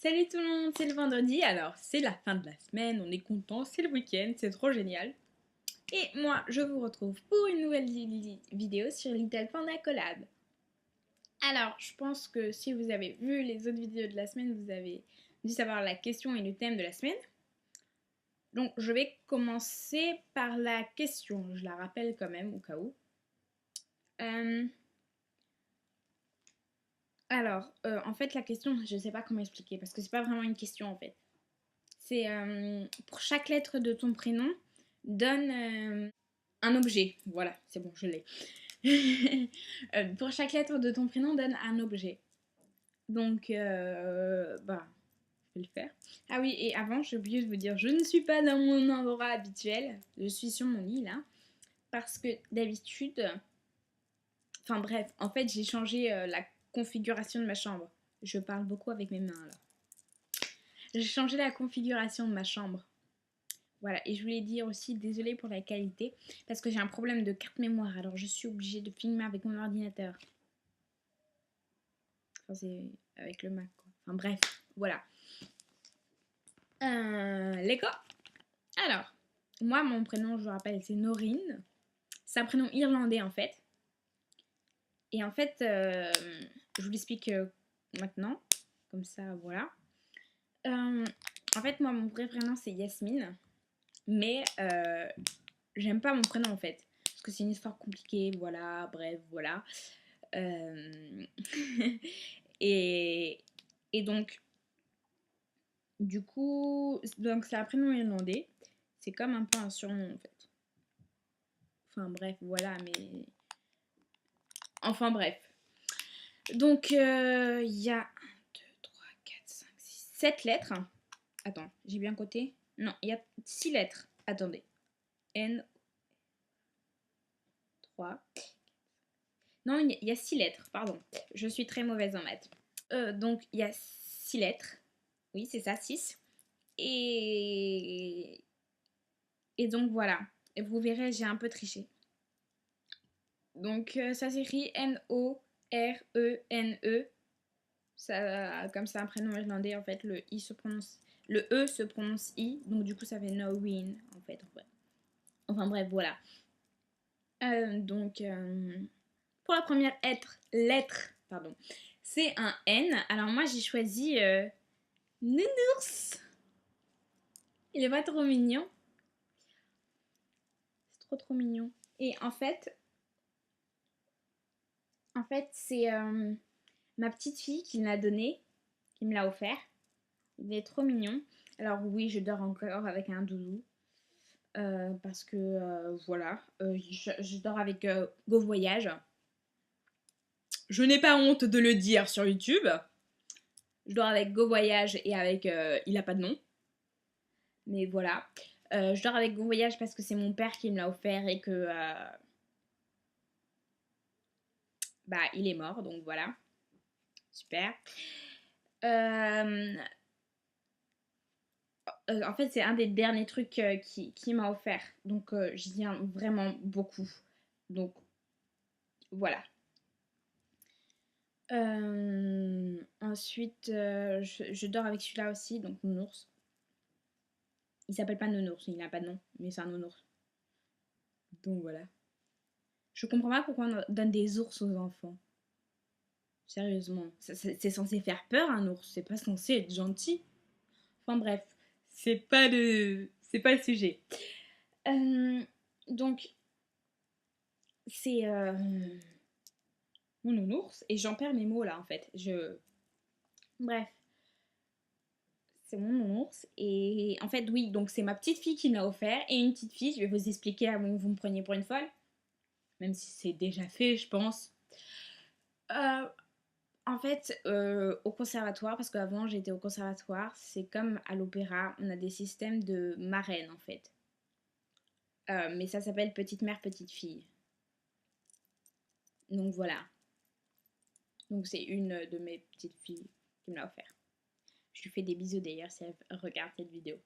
Salut tout le monde, c'est le vendredi, alors c'est la fin de la semaine, on est content, c'est le week-end, c'est trop génial. Et moi, je vous retrouve pour une nouvelle vidéo sur Little Panda Collab. Alors, je pense que si vous avez vu les autres vidéos de la semaine, vous avez dû savoir la question et le thème de la semaine. Donc, je vais commencer par la question, je la rappelle quand même au cas où. En fait, la question, je ne sais pas comment expliquer parce que c'est pas vraiment une question en fait. C'est pour chaque lettre de ton prénom, donne un objet. Voilà, c'est bon, je l'ai. Pour chaque lettre de ton prénom, donne un objet. Donc, je vais le faire. Ah oui, et avant, j'ai oublié de vous dire, je ne suis pas dans mon endroit habituel. Je suis sur mon lit là. Parce que d'habitude, enfin bref, en fait, j'ai changé la configuration de ma chambre. Je parle beaucoup avec mes mains là. J'ai changé la configuration de ma chambre. Voilà, et je voulais dire aussi, désolée pour la qualité, parce que j'ai un problème de carte mémoire, alors je suis obligée de filmer avec mon ordinateur. Enfin, c'est avec le Mac, quoi. Enfin, bref, voilà. Lego. Alors, moi, mon prénom, je vous rappelle, c'est Norine. C'est un prénom irlandais, en fait. Et en fait, je vous l'explique maintenant. Comme ça, voilà. En fait, moi, mon vrai prénom, c'est Yasmine. Mais j'aime pas mon prénom, en fait. Parce que c'est une histoire compliquée, voilà, bref, voilà. et, et donc, du coup, donc c'est un prénom irlandais. C'est comme un peu un surnom, en fait. Enfin, bref, voilà, mais... Enfin, bref. Donc, il y a 1, 2, 3, 4, 5, 6, 7 lettres. Attends, j'ai bien coté? Non, il y a 6 lettres. Attendez. N, 3. Non, il y a 6 lettres, pardon. Je suis très mauvaise en maths. Donc, il y a 6 lettres. Oui, c'est ça, 6. Et... Et donc, voilà. Et vous verrez, j'ai un peu triché. Donc, ça s'écrit N-O-R-E-N-E. Ça, comme c'est un prénom irlandais, en fait, le I se prononce... Le E se prononce I. Donc, du coup, ça fait Noreen, en fait. Enfin, bref, voilà. Pour la première lettre, pardon, c'est un N. Alors, moi, j'ai choisi... Nounours. Il est pas trop mignon. C'est trop mignon. Et en fait, c'est ma petite fille qui me l'a donné, qui me l'a offert. Il est trop mignon. Alors oui, je dors encore avec un doudou. Parce que voilà, je dors avec Go Voyage. Je n'ai pas honte de le dire sur YouTube. Je dors avec Go Voyage et avec il a pas de nom. Mais voilà. Je dors avec Go Voyage parce que c'est mon père qui me l'a offert et que il est mort, donc voilà. Super. En fait, c'est un des derniers trucs qui m'a offert. Donc, j'y tiens vraiment beaucoup. Donc, voilà. Ensuite, je dors avec celui-là aussi, donc Nounours. Il s'appelle pas Nounours, il n'a pas de nom, mais c'est un Nounours. Donc, voilà. Je comprends pas pourquoi on donne des ours aux enfants. Sérieusement. C'est censé faire peur, un ours. C'est pas censé être gentil. Enfin, bref. C'est pas le sujet. Donc, c'est mon nounours et j'en perds mes mots là en fait. Bref, c'est mon nounours et en fait oui, donc c'est ma petite fille qui me l'a offert et une petite fille, je vais vous expliquer avant que vous me preniez pour une folle, même si c'est déjà fait je pense. Euh, En fait, au conservatoire, parce qu'avant j'étais au conservatoire, c'est comme à l'opéra, on a des systèmes de marraines en fait. Mais ça s'appelle petite mère, petite fille. Donc voilà. Donc c'est une de mes petites filles qui me l'a offert. Je lui fais des bisous d'ailleurs si elle regarde cette vidéo.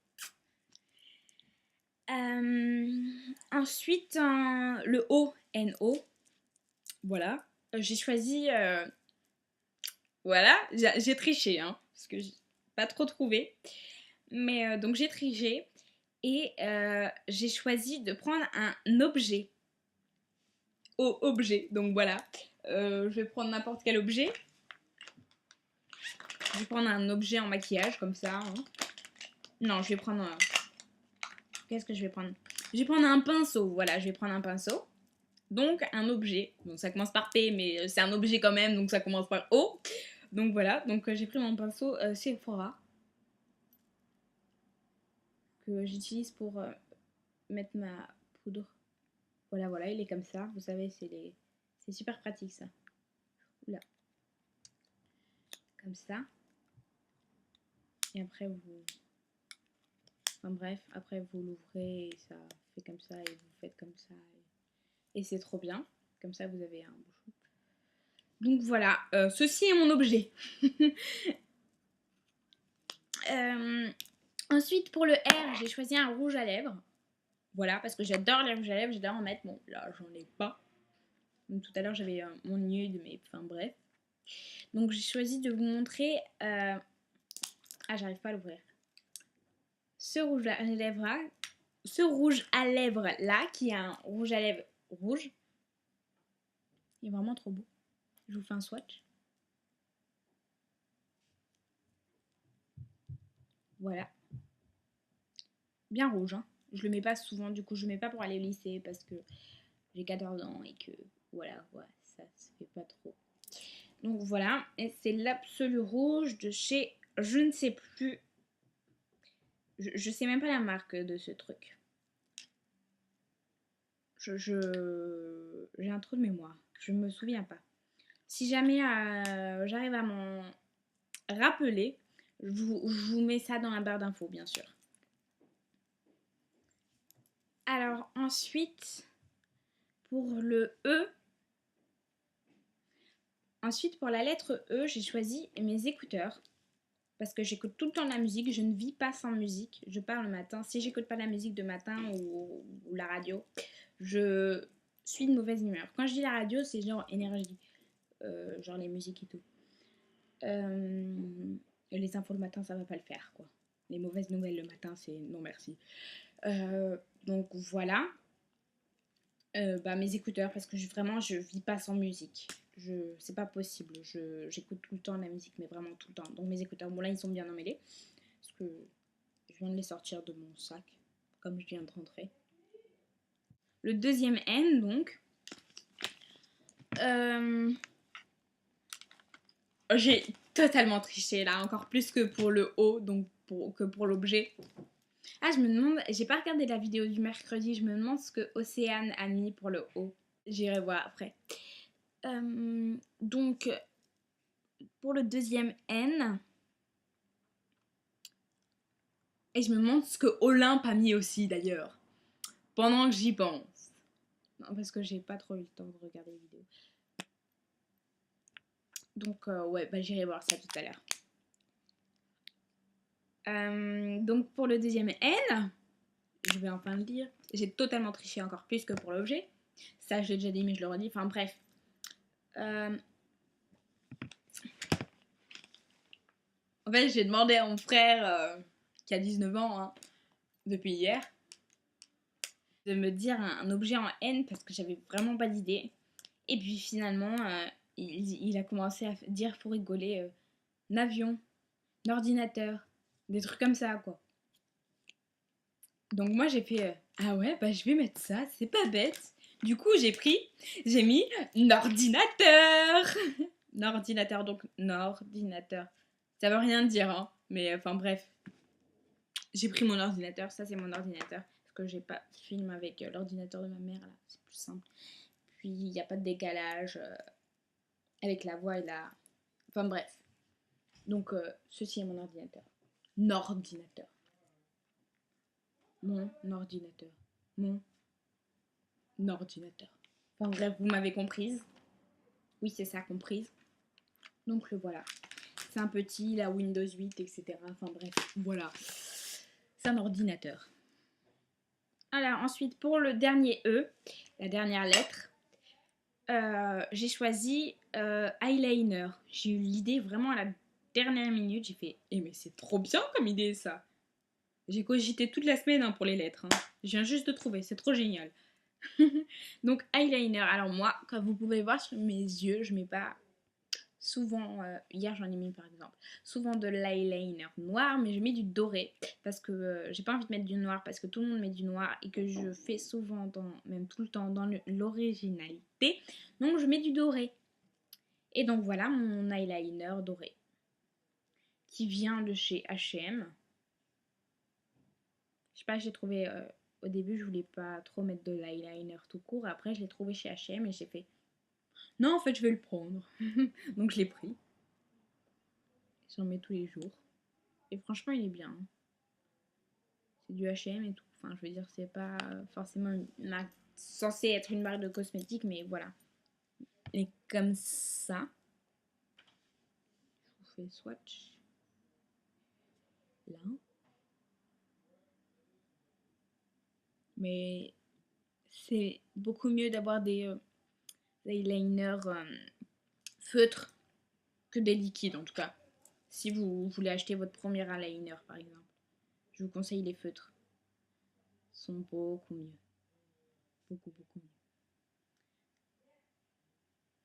Ensuite, le O, N-O. Voilà. J'ai choisi... voilà, j'ai triché, hein. Parce que pas trop trouvé. Mais donc j'ai triché et j'ai choisi de prendre un objet. Objet, donc voilà. Je vais prendre n'importe quel objet. Je vais prendre un objet en maquillage comme ça. Hein. Non, je vais prendre... Qu'est-ce que je vais prendre? Je vais prendre un pinceau, voilà, je vais prendre un pinceau. Donc un objet, donc ça commence par P mais c'est un objet quand même, donc ça commence par O. Donc voilà, donc j'ai pris mon pinceau Sephora que j'utilise pour mettre ma poudre. Voilà, voilà, il est comme ça, vous savez, c'est super pratique ça. Oula. Comme ça. Et après vous... Enfin bref, après vous l'ouvrez et ça fait comme ça et vous faites comme ça. Et c'est trop bien. Comme ça vous avez un bouchon. Donc voilà, ceci est mon objet. Ensuite pour le R, j'ai choisi un rouge à lèvres. Voilà, parce que j'adore les rouges à lèvres, j'adore en mettre. Bon, là j'en ai pas. Donc, tout à l'heure j'avais mon nude, mais enfin bref. Donc j'ai choisi de vous montrer... Ah, j'arrive pas à l'ouvrir. Ce rouge à lèvres là, qui est un rouge à lèvres rouge. Il est vraiment trop beau. Je vous fais un swatch. Voilà. Bien rouge, hein. Je le mets pas souvent, du coup je le mets pas pour aller au lycée parce que j'ai 14 ans et que voilà, ça se fait pas trop. Donc voilà, et c'est l'Absolu Rouge de chez, je ne sais plus, je sais même pas la marque de ce truc. J'ai un trou de mémoire, je me souviens pas. Si jamais j'arrive à m'en rappeler, je vous mets ça dans la barre d'infos, bien sûr. Alors ensuite, pour le E, ensuite pour la lettre E, j'ai choisi mes écouteurs. Parce que j'écoute tout le temps de la musique, je ne vis pas sans musique. Je pars le matin, si j'écoute pas la musique de matin ou la radio, je suis de mauvaise humeur. Quand je dis la radio, c'est genre énergie, genre les musiques et tout. Les infos le matin, ça va pas le faire, quoi. Les mauvaises nouvelles le matin, c'est non merci. Donc voilà. Mes écouteurs, parce que vraiment, je vis pas sans musique. C'est pas possible. J'écoute tout le temps la musique, mais vraiment tout le temps. Donc mes écouteurs, bon là, ils sont bien emmêlés. Parce que je viens de les sortir de mon sac, comme je viens de rentrer. Le deuxième N, donc. J'ai totalement triché là, encore plus que pour le O, donc que pour l'objet. Ah, je me demande, j'ai pas regardé la vidéo du mercredi, je me demande ce que Océane a mis pour le O. J'irai voir après. Donc, pour le deuxième N, et je me demande ce que Olympe a mis aussi d'ailleurs, pendant que j'y pense. Non, parce que j'ai pas trop eu le temps de regarder les vidéos. Donc, ouais, j'irai voir ça tout à l'heure. Donc, pour le deuxième N, je vais enfin le dire, j'ai totalement triché encore plus que pour l'objet. Ça, je l'ai déjà dit, mais je le redis. Enfin, bref. En fait, j'ai demandé à mon frère, qui a 19 ans, hein, depuis hier, de me dire un objet en N parce que j'avais vraiment pas d'idée. Et puis finalement, il a commencé à dire pour rigoler un avion, un ordinateur, des trucs comme ça, quoi. Donc moi j'ai fait ah ouais, je vais mettre ça, c'est pas bête. Du coup j'ai mis un ordinateur. Un ordinateur, donc un ordinateur. Ça veut rien dire, hein, mais enfin bref. J'ai pris mon ordinateur, ça c'est mon ordinateur. Parce que j'ai pas film avec l'ordinateur de ma mère, là, c'est plus simple. Puis il n'y a pas de décalage avec la voix et la... Enfin bref. Donc ceci est mon ordinateur. Mon ordinateur. Mon ordinateur. Mon ordinateur. Enfin bref, vous m'avez comprise. Oui, c'est ça, comprise. Donc le voilà. C'est un petit, la Windows 8, etc. Enfin bref, voilà. C'est un ordinateur. Alors ensuite, pour le dernier E, la dernière lettre, j'ai choisi eyeliner. J'ai eu l'idée vraiment à la dernière minute, j'ai fait « Eh mais c'est trop bien comme idée ça !» J'ai cogité toute la semaine hein, pour les lettres. Hein. Je viens juste de trouver, c'est trop génial. Donc eyeliner, alors moi, comme vous pouvez voir sur mes yeux, je mets pas souvent, hier j'en ai mis par exemple, souvent de l'eyeliner noir, mais je mets du doré parce que j'ai pas envie de mettre du noir parce que tout le monde met du noir et que je fais souvent, même tout le temps, dans l'originalité. Donc je mets du doré. Et donc voilà mon eyeliner doré qui vient de chez H&M. Je sais pas, j'ai trouvé au début je voulais pas trop mettre de l'eyeliner tout court, après je l'ai trouvé chez H&M et j'ai fait non en fait je vais le prendre. Donc je l'ai pris. J'en mets tous les jours. Et franchement il est bien. C'est du H&M et tout. Enfin je veux dire c'est pas forcément une marque censée être une marque de cosmétiques mais voilà. Et comme ça. Je vous fais le swatch. Là. Mais c'est beaucoup mieux d'avoir des eyeliners feutres que des liquides en tout cas. Si vous voulez acheter votre premier eyeliner par exemple, je vous conseille les feutres. Ils sont beaucoup mieux. Beaucoup mieux.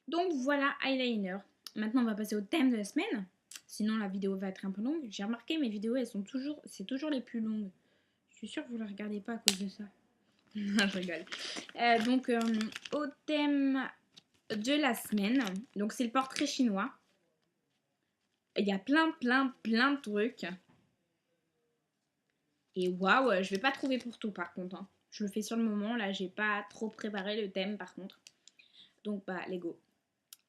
Donc voilà, eyeliner. Maintenant on va passer au thème de la semaine. Sinon la vidéo va être un peu longue. J'ai remarqué mes vidéos elles sont toujours, c'est toujours les plus longues. Je suis sûre que vous ne les regardez pas à cause de ça. Non, je rigole. Donc au thème de la semaine, donc c'est le portrait chinois. Il y a plein de trucs. Et waouh, je vais pas trouver pour tout par contre. Hein. Je le fais sur le moment, là j'ai pas trop préparé le thème par contre. Donc bah, let's go.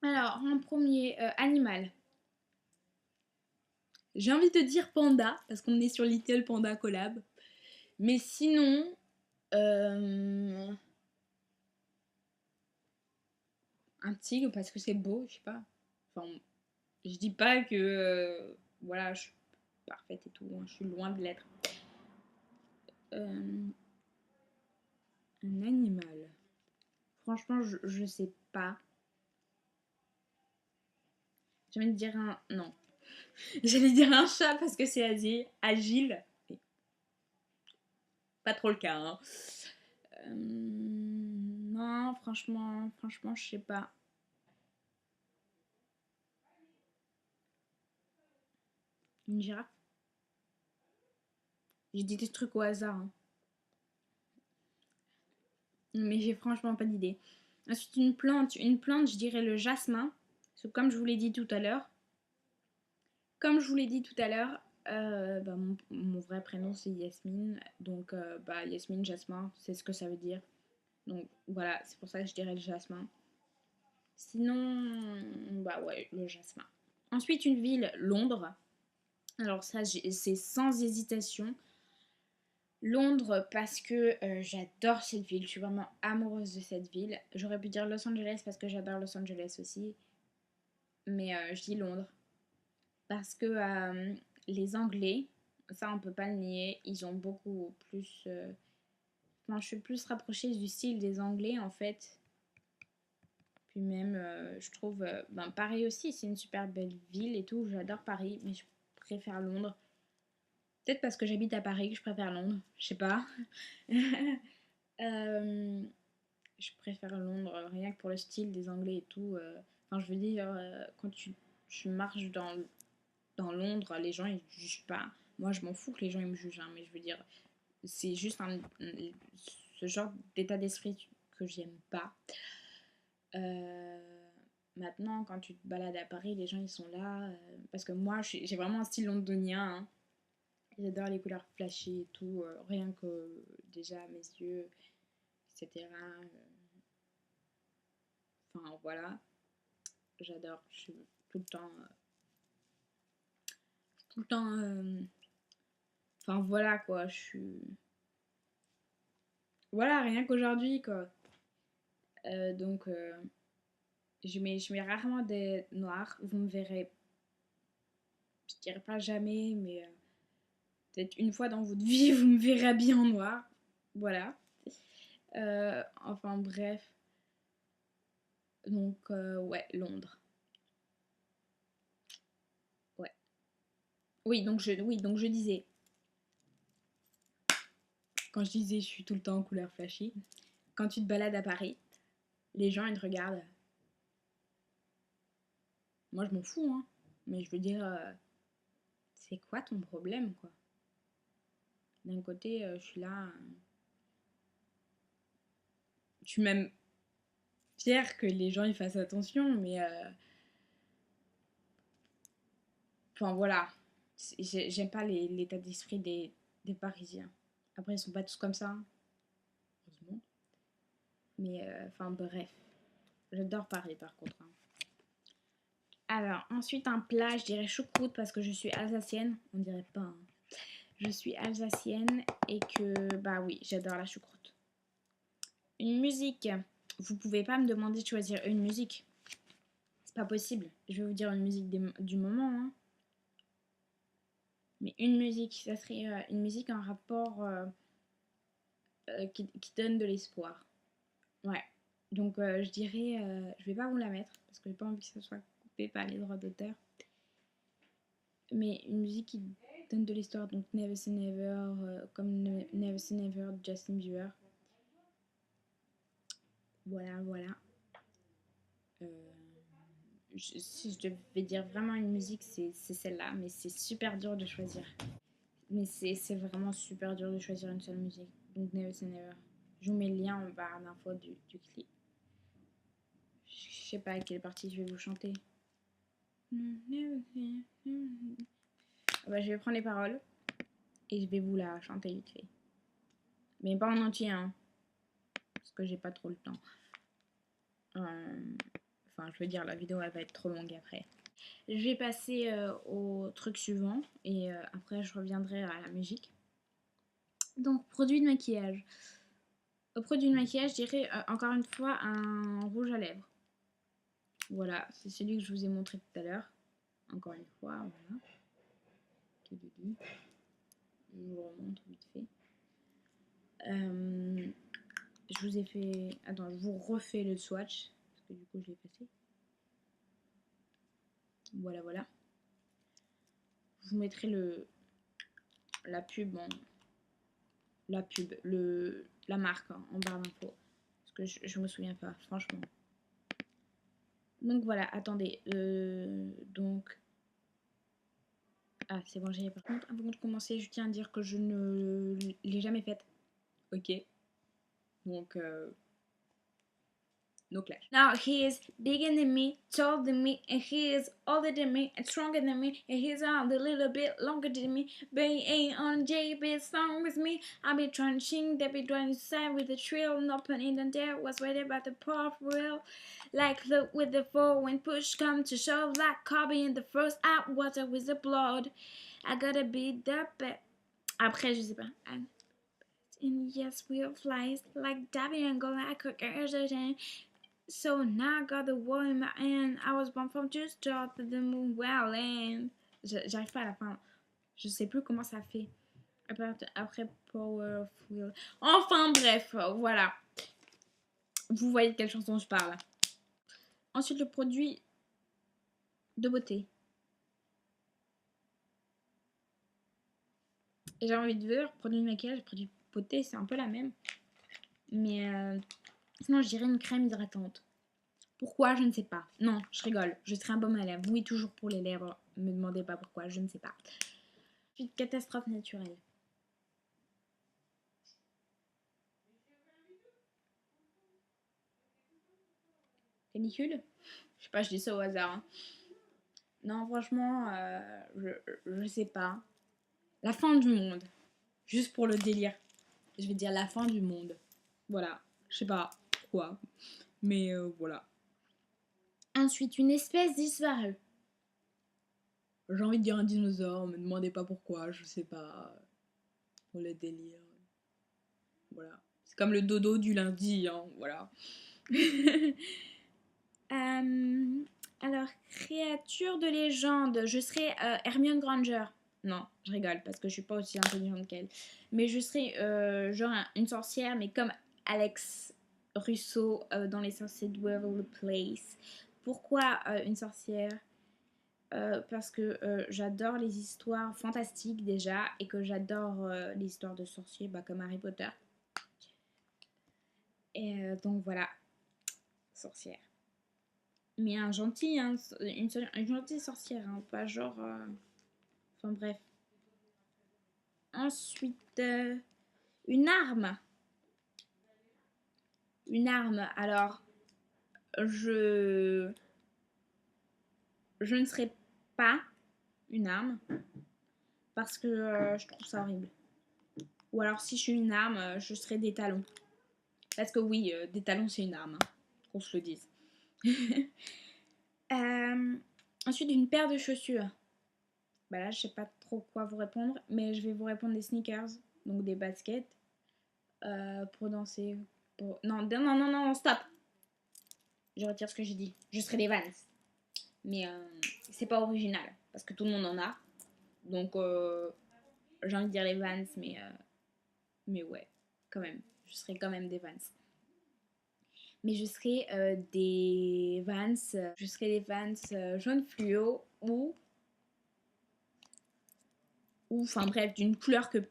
Alors, en premier, animal. J'ai envie de dire panda, parce qu'on est sur Little Panda Collab. Mais sinon, un tigre, parce que c'est beau, je sais pas. Enfin, je dis pas que, voilà, je suis parfaite et tout, hein, je suis loin de l'être. Un animal. Franchement, je sais pas. J'ai envie de dire un... Non. J'allais dire un chat parce que c'est agile. Pas trop le cas. Hein. Non, franchement, je sais pas. Une girafe. J'ai dit des trucs au hasard. Hein. Mais j'ai franchement pas d'idée. Ensuite, une plante, je dirais le jasmin. Parce que comme je vous l'ai dit tout à l'heure, bah, mon vrai prénom c'est Yasmine. Donc, bah, Yasmine, jasmin, c'est ce que ça veut dire. Donc, voilà, c'est pour ça que je dirais le jasmin. Sinon, bah ouais, le jasmin. Ensuite, une ville, Londres. Alors ça, c'est sans hésitation. Londres parce que j'adore cette ville, je suis vraiment amoureuse de cette ville. J'aurais pu dire Los Angeles parce que j'adore Los Angeles aussi. Mais je dis Londres. Parce que les Anglais, ça on peut pas le nier, ils ont beaucoup plus... Enfin, je suis plus rapprochée du style des Anglais en fait. Puis même, je trouve, ben, Paris aussi, c'est une super belle ville et tout. J'adore Paris, mais je préfère Londres. Peut-être parce que j'habite à Paris que je préfère Londres, je sais pas. Euh, je préfère Londres, rien que pour le style des Anglais et tout. Enfin, je veux dire, quand tu marches dans Londres, les gens ils te jugent pas. Moi, je m'en fous que les gens ils me jugent, hein, mais je veux dire, c'est juste ce genre d'état d'esprit que j'aime pas. Euh, Maintenant, quand tu te balades à Paris, les gens ils sont là. Parce que moi, j'ai vraiment un style londonien. Hein. J'adore les couleurs flashy et tout. Rien que déjà mes yeux, etc. Enfin voilà, j'adore. Je suis tout le temps. Tout le temps. Enfin voilà quoi, je suis. Voilà, rien qu'aujourd'hui quoi. Donc, je mets rarement des noirs. Vous me verrez, je dirais pas jamais, mais peut-être une fois dans votre vie, vous me verrez habillée en noir. Voilà. Enfin bref. Donc, ouais, Londres. Ouais. Oui, donc je disais, Quand je disais je suis tout le temps en couleur flashy. quand tu te balades à Paris, les gens ils te regardent. Moi je m'en fous, hein. Mais je veux dire, c'est quoi ton problème, quoi? D'un côté, je suis là, Je suis même fière que les gens y fassent attention, mais enfin voilà. J'aime pas l'état d'esprit des Parisiens. Après, ils sont pas tous comme ça, hein, heureusement. Mais enfin bref, j'adore Paris par contre, hein. Alors, ensuite un plat, je dirais choucroute parce que je suis alsacienne. On dirait pas, hein. Je suis alsacienne et que, bah oui, j'adore la choucroute. Une musique. Vous pouvez pas me demander de choisir une musique. C'est pas possible. Je vais vous dire une musique du moment, hein. Mais une musique, ça serait une musique en rapport qui donne de l'espoir. Ouais. Donc je dirais, je vais pas vous la mettre parce que j'ai pas envie que ça soit coupé par les droits d'auteur. Mais une musique qui donne de l'histoire, donc Never Say Never, comme Never Say Never de Justin Bieber. Voilà, voilà. Euh, si je devais dire vraiment une musique, c'est celle-là, mais c'est super dur de choisir. Mais c'est vraiment super dur de choisir une seule musique. Donc Never Say Never. Je vous mets le lien en barre d'infos du clip. Je sais pas à quelle partie je vais vous chanter. Bah, je vais prendre les paroles et je vais vous la chanter vite fait. Mais pas en entier, hein, parce que j'ai pas trop le temps. Enfin, je veux dire, la vidéo elle va être trop longue après. Je vais passer au truc suivant et après je reviendrai à la musique. Donc, produit de maquillage. Au produit de maquillage, je dirais encore une fois un rouge à lèvres. Voilà, c'est celui que je vous ai montré tout à l'heure. Encore une fois, voilà. Je vous remontre vite fait. Je vous ai fait... Attends, je vous refais le swatch. Parce que du coup, je l'ai passé. Voilà, voilà. Je vous mettrai la pub la marque hein, en barre d'infos. Parce que je me souviens pas, franchement. Donc voilà, attendez. Donc... Ah, c'est bon, j'ai par contre, avant de commencer, je tiens à dire que je ne l'ai jamais faite. ok. Donc, no clash. Now he is bigger than me, taller than me, and he is older than me, and stronger than me, and he's on a little bit longer than me, but he ain't on JB song with me. I be trying to sing, they be trying to sing with the trill, no pun in there, was ready about the pop real. Like look with the four when push come to shove, like Kobe in the first act, water with the blood. I gotta be the best. Après, je sais pas. And yes, we'll fly like Dabby and go like a girl. So now I got the wall in my hand. I was born from just start to the moon well and j'arrive pas à la fin. Je sais plus comment ça fait. Après Powerful. Enfin bref, voilà. Vous voyez de quelle chanson je parle. Ensuite le produit de beauté. Et j'ai envie de dire, produit de maquillage, produit de beauté, c'est un peu la même. Mais sinon je dirais une crème hydratante. Pourquoi, je ne sais pas. Non, je rigole. Je serai un baume à lèvres. Oui, toujours pour les lèvres. Me demandez pas pourquoi, je ne sais pas. Ensuite, catastrophe naturelle. Canicule? Je sais pas, je dis ça au hasard, hein. Non, franchement, je sais pas. La fin du monde. Juste pour le délire. Je vais dire la fin du monde. Voilà. Je sais pas pourquoi. Mais voilà. Ensuite, une espèce disparue. J'ai envie de dire un dinosaure, me demandez pas pourquoi, je sais pas. Pour le délire. Voilà. C'est comme le dodo du lundi, hein, voilà. Alors, créature de légende. Je serais Hermione Granger. Non, je rigole parce que je suis pas aussi intelligente qu'elle. Mais je serais genre une sorcière, mais comme Alex Russo dans Les Sorciers de Waverly Place. Pourquoi une sorcière? parce que j'adore les histoires fantastiques déjà et que j'adore les histoires de sorciers comme Harry Potter. Et donc voilà, sorcière. Mais un gentil, hein, une gentille sorcière, hein, pas genre... Enfin bref. Ensuite, une arme. Une arme. Alors, je ne serai pas une arme parce que je trouve ça horrible. Ou alors si je suis une arme, je serai des talons. Parce que oui, des talons c'est une arme, hein, qu'on se le dise. Ensuite, une paire de chaussures. Bah là, je sais pas trop quoi vous répondre, mais je vais vous répondre des sneakers, donc des baskets, pour danser. Non, non, non, non, stop. Je retire ce que j'ai dit. Je serai des Vans. Mais c'est pas original, parce que tout le monde en a. Donc, j'ai envie de dire les Vans, mais ouais, quand même. Je serai quand même des Vans. Mais je serai des Vans. Je serai des Vans jaune fluo ou enfin bref, d'une couleur que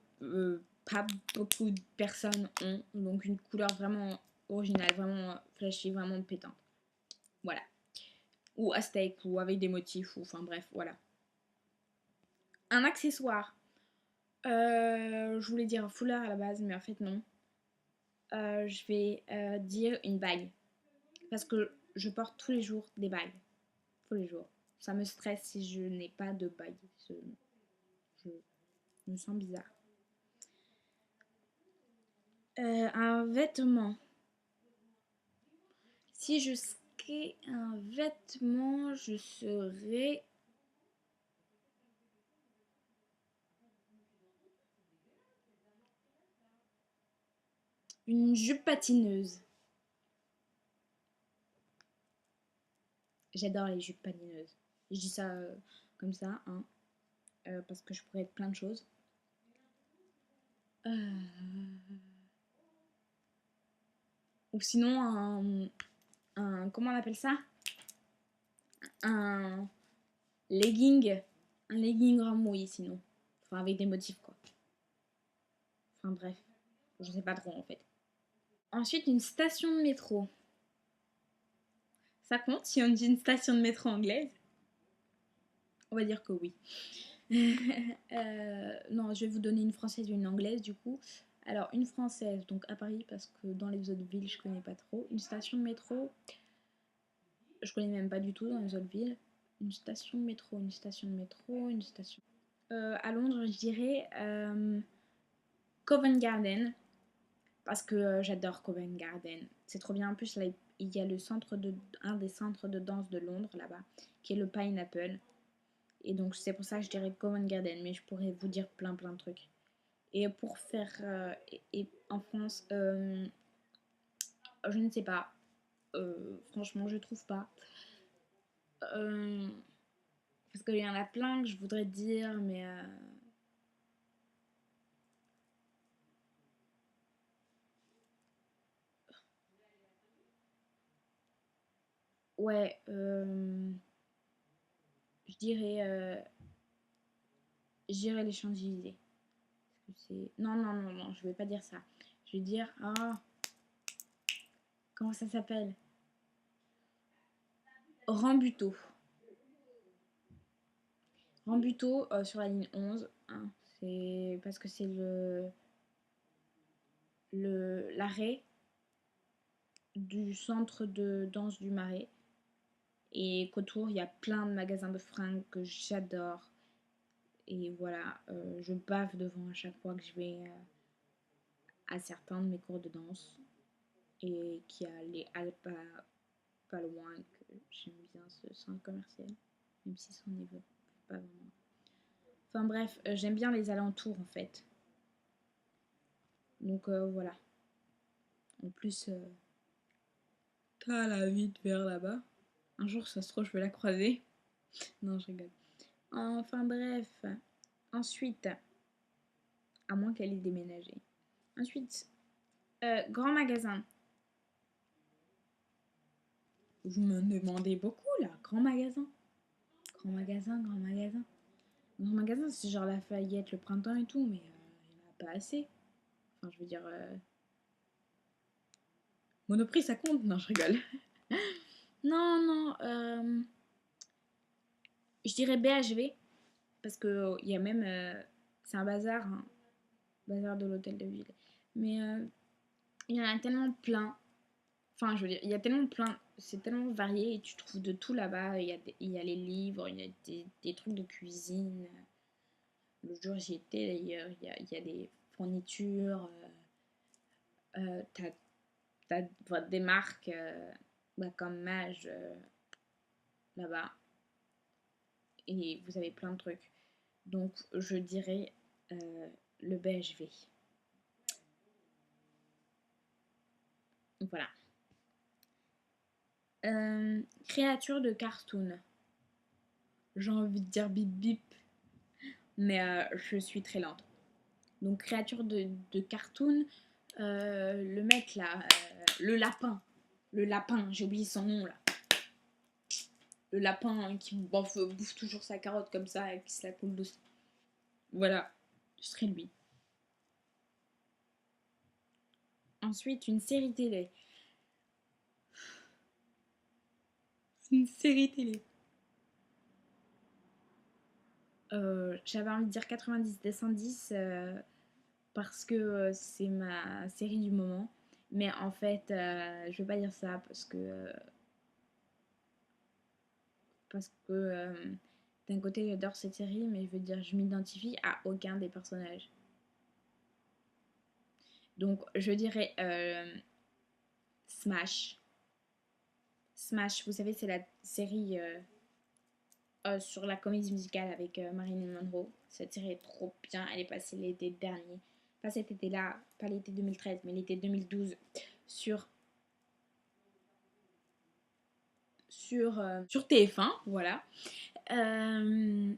pas beaucoup de personnes ont. Donc une couleur vraiment originale, vraiment flashy, vraiment pétante. Voilà. Ou aztèque, ou avec des motifs, ou enfin bref, voilà. Un accessoire. Je voulais dire un foulard à la base, mais en fait non. Je vais dire une bague. Parce que je porte tous les jours des bagues. Tous les jours. Ça me stresse si je n'ai pas de bague. Je me sens bizarre. Un vêtement. Si je serais un vêtement, je serais une jupe patineuse. J'adore les jupes patineuses. Je dis ça comme ça, hein, parce que je pourrais être plein de choses. Ou sinon comment on appelle ça? Un legging. Un legging remouillé sinon. Enfin avec des motifs quoi. Enfin bref. Je sais pas trop en fait. Ensuite une station de métro. Ça compte si on dit une station de métro anglaise? On va dire que oui. Non, je vais vous donner une française et une anglaise du coup. Alors, une française, donc à Paris, parce que dans les autres villes, je connais pas trop. Une station de métro, je connais même pas du tout dans les autres villes. Une station de métro, une station de métro, une station. À Londres, je dirais Covent Garden, parce que j'adore Covent Garden. C'est trop bien. En plus, là, il y a un des centres de danse de Londres là-bas, qui est le Pineapple. Et donc, c'est pour ça que je dirais Covent Garden, mais je pourrais vous dire plein de trucs. Et pour faire et en France, je ne sais pas. Franchement, je trouve pas. Parce qu'il y en a plein que je voudrais dire, mais ouais, je dirais les Champs-Élysées. Non, non, non, non, je vais pas dire ça. Je vais dire, comment ça s'appelle? Rambuteau. Rambuteau sur la ligne 11. Hein, c'est parce que c'est l'arrêt du centre de danse du Marais. Et qu'autour, il y a plein de magasins de fringues que j'adore. Et voilà, je bave devant à chaque fois que je vais à certains de mes cours de danse. Et qui a les Alpes pas loin, que j'aime bien ce centre commercial. Même si ça n'y veut pas vraiment. Enfin bref, j'aime bien les alentours en fait. Donc voilà. En plus, t'as la vite vers là-bas. Un jour, ça se trouve, je vais la croiser. Non, je rigole. Enfin bref. Ensuite, à moins qu'elle ait déménagé. Ensuite, grand magasin. Vous me demandez beaucoup là, grand magasin. Grand magasin, grand magasin. Grand magasin, c'est genre la Lafayette, le printemps et tout, mais il n'y en a pas assez. Enfin, je veux dire... Monoprix, ça compte? Non, je rigole. Non, non, je dirais BHV, parce que il y a même... c'est un bazar, hein, bazar de l'hôtel de ville. Mais il y en a tellement plein. Enfin, je veux dire, il y a tellement plein, c'est tellement varié et tu trouves de tout là-bas. Il y a les livres, il y a des trucs de cuisine. Le jour j'y étais d'ailleurs, il y a des fournitures. T'as des marques bah, comme Mage là-bas. Et vous avez plein de trucs. Donc, je dirais le BHV. Voilà. Créature de cartoon. J'ai envie de dire bip bip. Mais je suis très lente. Donc, créature de cartoon. Le mec là, le lapin. Le lapin, j'ai oublié son nom là. Le lapin qui bouffe toujours sa carotte comme ça et qui se la coule douce. Voilà, ce serait lui. Ensuite, une série télé. Une série télé. J'avais envie de dire 90 des 110 parce que c'est ma série du moment. Mais en fait, je vais pas dire ça parce que d'un côté j'adore cette série, mais je veux dire je m'identifie à aucun des personnages. Donc je dirais Smash. Smash, vous savez, c'est la série sur la comédie musicale avec Marilyn Monroe. Cette série est trop bien. Elle est passée l'été dernier. Pas cet été-là, pas l'été 2013, mais l'été 2012 sur sur TF1, voilà.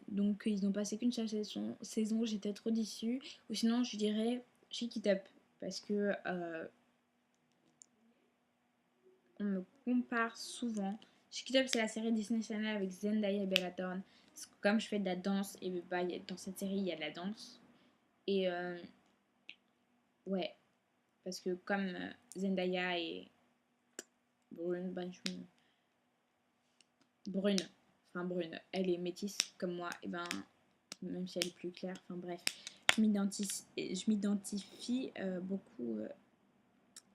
Donc ils n'ont passé qu'une seule saison, j'étais trop déçue. Ou sinon je dirais Shake It Up parce que on me compare souvent. Shake It Up c'est la série Disney Channel avec Zendaya et Bella Thorne. Parce que comme je fais de la danse, et bah, dans cette série il y a de la danse. Et ouais, parce que comme Zendaya et Brune, Brune, enfin Brune, elle est métisse comme moi, et ben même si elle est plus claire, enfin bref, je m'identifie beaucoup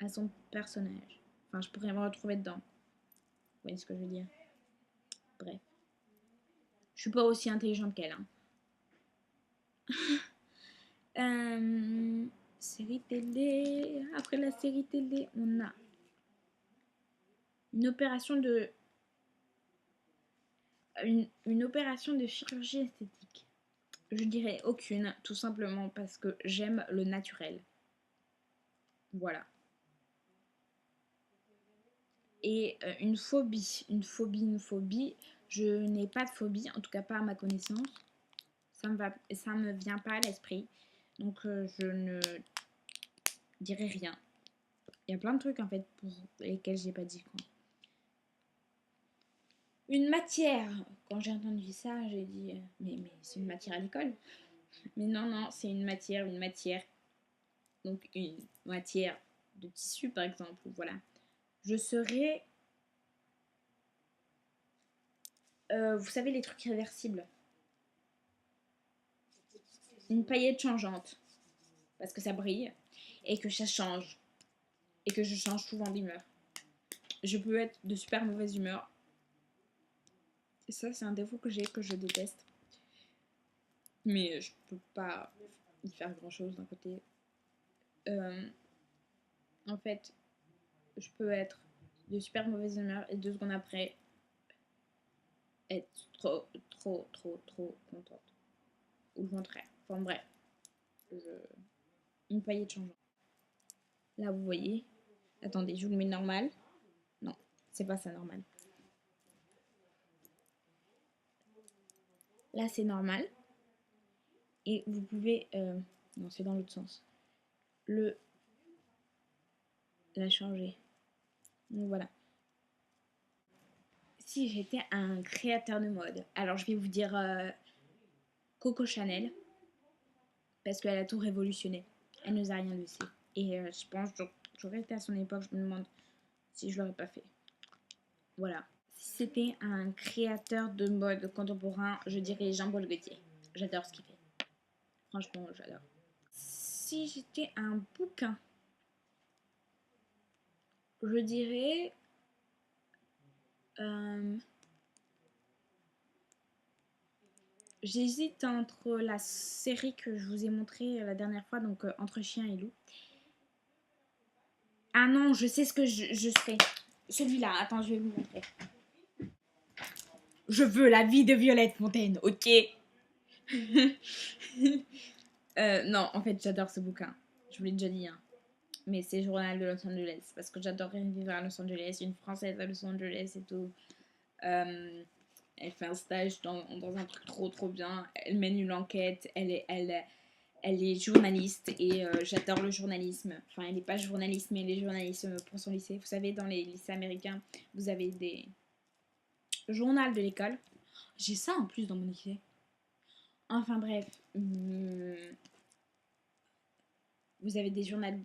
à son personnage. Enfin, je pourrais me retrouver dedans. Vous voyez ce que je veux dire? Bref. Je suis pas aussi intelligente qu'elle. Hein. Série télé. Après la série télé, on a une opération de une opération de chirurgie esthétique. Je dirais aucune, tout simplement parce que j'aime le naturel. Voilà. Et une phobie, je n'ai pas de phobie, en tout cas pas à ma connaissance. Ça me vient pas à l'esprit. Donc je ne dirai rien. Il y a plein de trucs en fait pour lesquels j'ai pas dit quoi. Une matière. Quand j'ai entendu ça, j'ai dit mais c'est une matière à l'école. Mais non, non, c'est une matière, une matière. Donc une matière de tissu par exemple. Voilà. Je serais. Vous savez les trucs réversibles. Une paillette changeante. Parce que ça brille. Et que ça change. Et que je change souvent d'humeur. Je peux être de super mauvaise humeur. Et ça, c'est un défaut que j'ai, que je déteste. Mais je peux pas y faire grand chose d'un côté. En fait, je peux être de super mauvaise humeur et 2 secondes après être trop contente. Ou le contraire. Enfin bref. Une paillette changeante. Là, vous voyez. Attendez, je vous le mets normal. Non, c'est pas ça normal. Là, c'est normal. Et vous pouvez... non, c'est dans l'autre sens. La changer. Donc voilà. Si j'étais un créateur de mode, alors je vais vous dire Coco Chanel, parce qu'elle a tout révolutionné. Elle nous a rien laissé. Et je pense que j'aurais été à son époque, je me demande si je l'aurais pas fait. Voilà. Si c'était un créateur de mode contemporain, je dirais Jean-Paul Gaultier. J'adore ce qu'il fait. Franchement, j'adore. Si j'étais un bouquin, je dirais... j'hésite entre la série que je vous ai montrée la dernière fois, donc Entre chien et loup. Ah non, je sais ce que je ferai. Celui-là, attends, je vais vous montrer. Je veux la vie de Violette Fontaine, ok. Non, en fait, j'adore ce bouquin. Je vous l'ai déjà dit, hein. Mais c'est Journal de Los Angeles, parce que j'adorerais vivre à Los Angeles, une Française à Los Angeles et tout. Elle fait un stage dans un truc trop bien. Elle mène une enquête, elle est journaliste et j'adore le journalisme. Enfin, elle n'est pas journaliste, mais elle est journaliste pour son lycée. Vous savez, dans les lycées américains, vous avez des journaux de l'école. J'ai ça en plus dans mon lycée. Enfin bref, vous avez des journaux,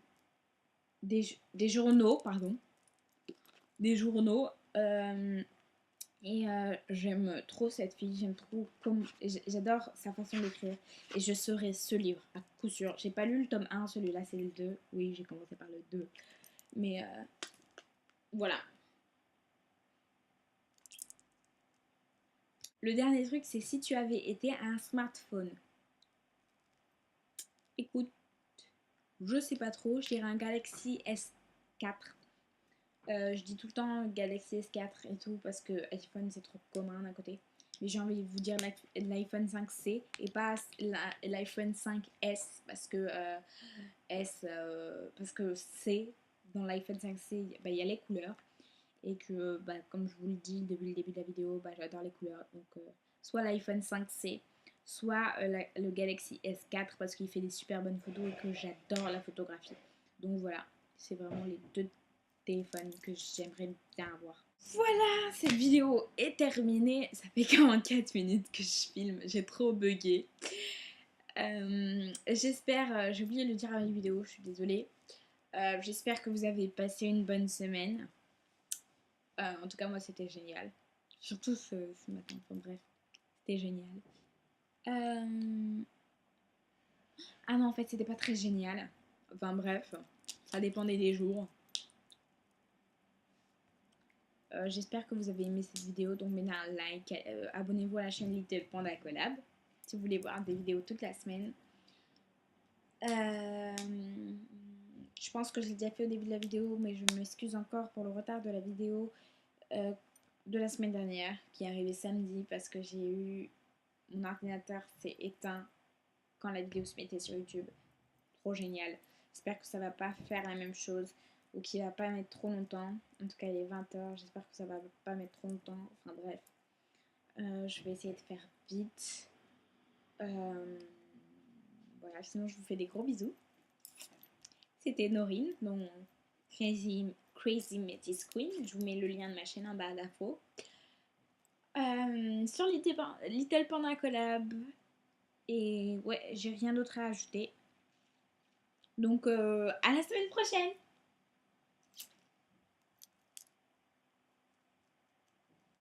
des journaux, pardon, des journaux. Et j'aime trop cette fille, j'aime trop comme j'adore sa façon d'écrire et je serai ce livre à coup sûr. J'ai pas lu le tome 1, celui-là c'est le 2. Oui, j'ai commencé par le 2. Mais voilà. Le dernier truc, c'est si tu avais été un smartphone. Écoute, je sais pas trop, je dirais un Galaxy S4. Je dis tout le temps Galaxy S4 et tout parce que iPhone c'est trop commun d'un côté. Mais j'ai envie de vous dire l'iPhone 5C et pas l'iPhone 5S parce que parce que C dans l'iPhone 5C bah, y a les couleurs et que bah, comme je vous le dis depuis le début de la vidéo, bah, j'adore les couleurs. Donc soit l'iPhone 5C, soit le Galaxy S4 parce qu'il fait des super bonnes photos et que j'adore la photographie. Donc voilà, c'est vraiment les deux téléphone que j'aimerais bien avoir. Voilà, cette vidéo est terminée. Ça fait 44 minutes que je filme. J'ai trop bugué. J'espère, j'ai oublié de le dire à la vidéo, je suis désolée. J'espère que vous avez passé une bonne semaine. En tout cas, moi, c'était génial. Surtout ce matin. Enfin bref, c'était génial. Ah non, en fait, c'était pas très génial. Enfin bref, ça dépendait des jours. J'espère que vous avez aimé cette vidéo, donc mettez un like, abonnez-vous à la chaîne Little Panda Collab si vous voulez voir des vidéos toute la semaine. Je pense que j'ai déjà fait au début de la vidéo, mais je m'excuse encore pour le retard de la vidéo de la semaine dernière qui est arrivée samedi parce que j'ai eu mon ordinateur s'est éteint quand la vidéo se mettait sur YouTube. Trop génial. J'espère que ça va pas faire la même chose ou qu'il va pas mettre trop longtemps. En tout cas, il est 20h. J'espère que ça va pas mettre trop longtemps. Enfin bref. Je vais essayer de faire vite. Voilà, sinon je vous fais des gros bisous. C'était Norine, donc Crazy Métis Queen. Je vous mets le lien de ma chaîne en bas d'infos. Sur Little Panda Collab. Et ouais, j'ai rien d'autre à ajouter. Donc à la semaine prochaine.